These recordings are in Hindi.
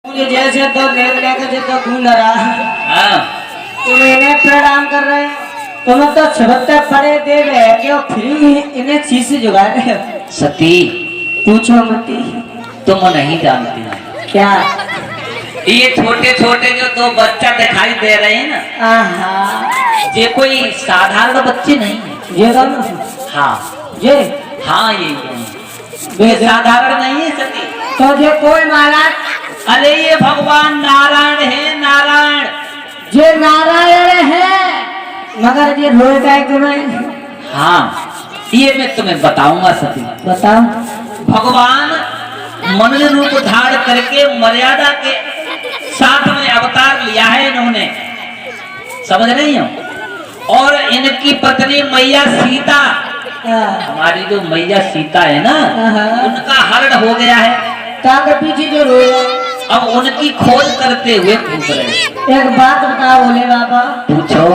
मुझे जैसे तो देखने के तो खून रहा हाँ तुम इन्हें प्रणाम कर रहे हो। तुम तो छबत्ते पड़े दे रहे क्यों फ्री इन्हें चीज से जुगा रहे हो। सती पूछो मती तुम नहीं जानती क्या। ये छोटे छोटे जो दो बच्चा दिखाई दे रहे हैं ना, आहा ये कोई साधारण बच्चे नहीं है। ये दोनों हाँ ये हाँ ये साधारण नहीं है सती। तो ये कोई महाराज अरे ये भगवान नारायण है, नारायण। ये नारायण है मगर ये रोए का एक नहीं। हाँ ये मैं तुम्हें बताऊंगा सती। बताओ। भगवान मनुष्य रूप धारण करके मर्यादा के साथ में अवतार लिया है इन्होंने, समझ रही हो। और इनकी पत्नी मैया सीता, हमारी जो मैया सीता है ना, उनका हरण हो गया है। ताके पीछे जो रोए अब उनकी खोज करते हुए पूछ रहे। एक बात बताओ बोले बाबा। पूछो।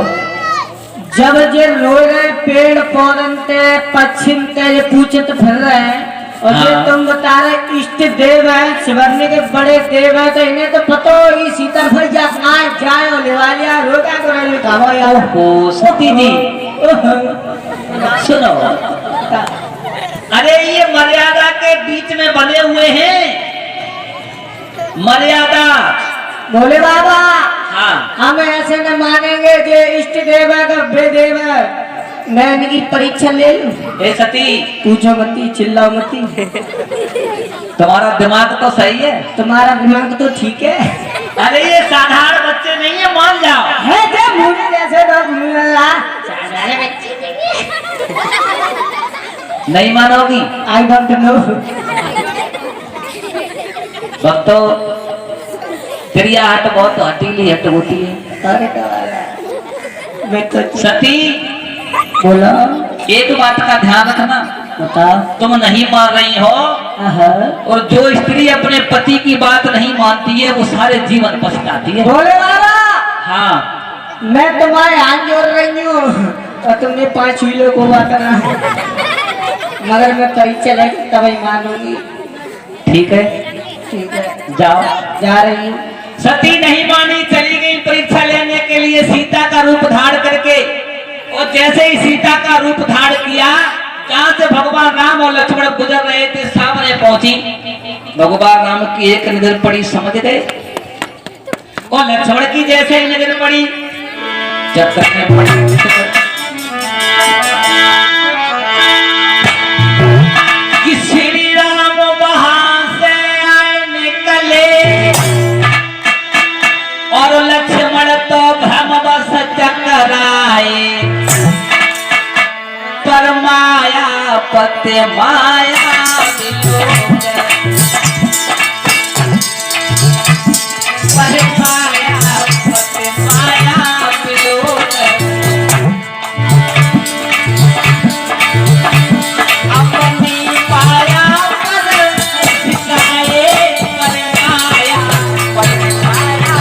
जब ये रोए गए पेड़ पौधन ते पश्चिम ते ये पूछत फिर रहे हैं और ये हाँ। तुम बता रहे इष्ट देव है शिवरने के बड़े देव है तो इन्हें तो पता हो ही सीता फिर जाए और लेवा लिया रोगा को नहीं खावा यार। ओ सती जी सुनो, अरे ये मर्यादा के बीच में बने हुए हैं। मर्यादा बोले बाबा हाँ हम ऐसे न मानेंगे कि इष्ट देव है का बेदेव है। मैं इनकी परीक्षा ले लूं। ए सती पूछो मती चिल्लाओ मती। तुम्हारा दिमाग तो सही है। तुम्हारा दिमाग तो ठीक है। अरे ये साधारण बच्चे नहीं है, मान जाओ। है क्या मुझे जैसे लोग मिला नहीं मानोगी। I don't know. भक्तो तेरी हट बहुत हटीली हट होती है। अरे मैं तो सती बोला एक बात का ध्यान रखना, बताओ। तुम नहीं मान रही हो। और जो स्त्री अपने पति की बात नहीं मानती है वो सारे जीवन पछताती है। बोले बाबा हाँ मैं तुम्हारे हाथ जोड़ रही हूँ और तुमने 5 किलो को बात करना मगर मैं परीक्षा लेगी तभी मानूंगी। ठीक है, ठीक है जाओ। जा रही हूँ। सती नहीं मानी, चली गई परीक्षा लेने के लिए सीता का रूप धारण करके। और जैसे ही सीता का रूप धारण किया, जहाँ से भगवान राम और लक्ष्मण गुजर रहे थे सामने पहुंची। भगवान राम की एक नजर पड़ी, समझ गए। और लक्ष्मण की जैसे ही नजर पड़ी, जब तक में पड़ी कि श्री राम वहां से आए निकले और लक्ष्मण तो भ्रमवश चकराए। पर माया पते माया पर माया पते माया अपनी पाया पर दिखाए। पर माया पते माया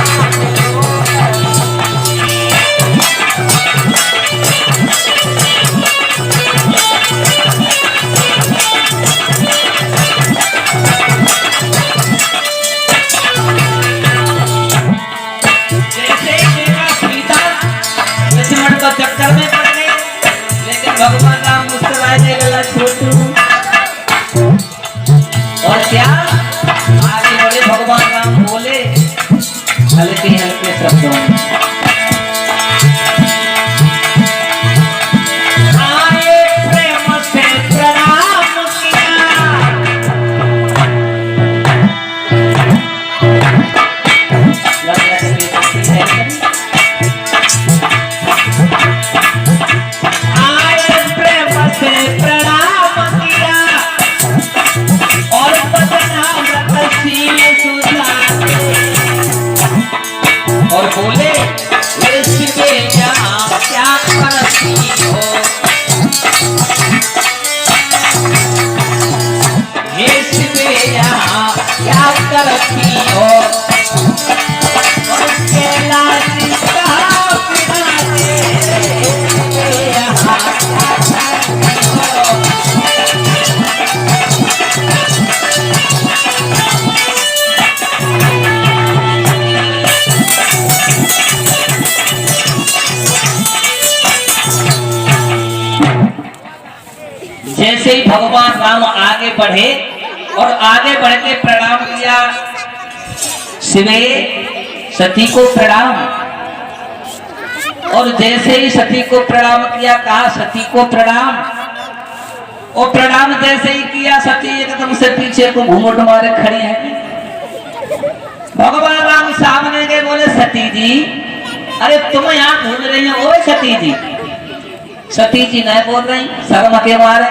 ही भगवान राम आगे बढ़े और आगे बढ़ के प्रणाम किया, शिवे सती को प्रणाम। और जैसे ही सती को प्रणाम किया, कहा सती को प्रणाम। और प्रणाम जैसे ही किया, सती एकदम से पीछे को घूंघट मारे खड़ी है। भगवान राम सामने गए, बोले सती जी, अरे तुम यहाँ घूम रही हो? ओए सती जी। सती जी नहीं बोल रही, शर्म के मारे।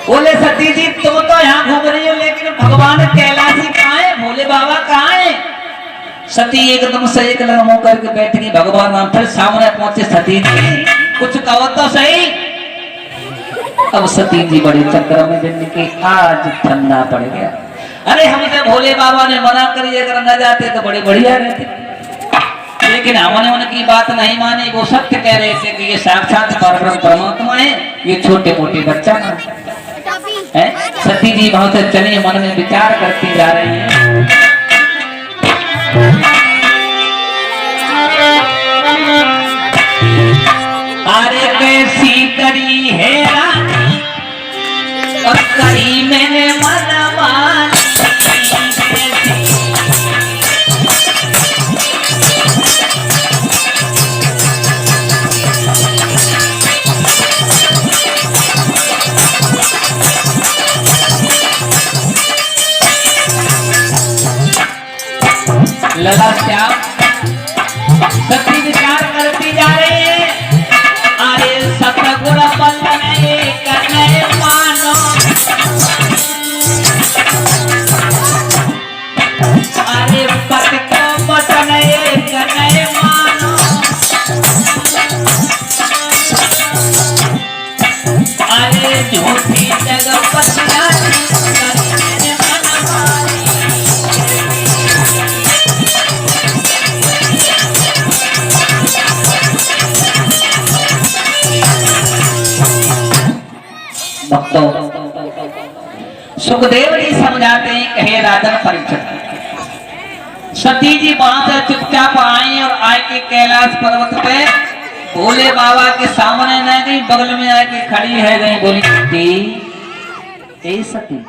बोले सती जी तुम तो यहाँ घूम रही हो, लेकिन भगवान कैलाशी कहाँ है, भोले बाबा कहाँ है? सती एकदम से एक लग मुंह करके बैठ गई। भगवान राम फिर सामने पहुंचे, सती जी कुछ कहो तो सही। अब सती जी बड़ी चक्कर में दिन की आज ठंडा पड़ गया। अरे हमसे भोले बाबा ने मना करिए, अगर न जाते तो बड़े बढ़िया रहते, लेकिन हमने उनकी बात नहीं मानी। वो सत्य कह रहे थे कि ये साक्षात परब्रह्म परमात्मा है, ये छोटे मोटे बच्चा है। सती जी बहुत चली मन में विचार करती जा रही है। अरे कैसी करी है रानी और करी मैंने मन मानी। लला श्याम सती विचार करती जा रही है। अरे सतगुण बंदने करने मानो, अरे पति को बटने करने मानो, अरे झूठी जगह पतिया करने मन मानी। भक्तों, सुखदेव जी समझाते हैं, कहे राजन परीक्षित, सती जी वहां से चुपचाप आई और आए के कैलाश पर्वत पे भोले बाबा के सामने नहीं गई, बगल में आके खड़ी है गई। बोली सती, ए सती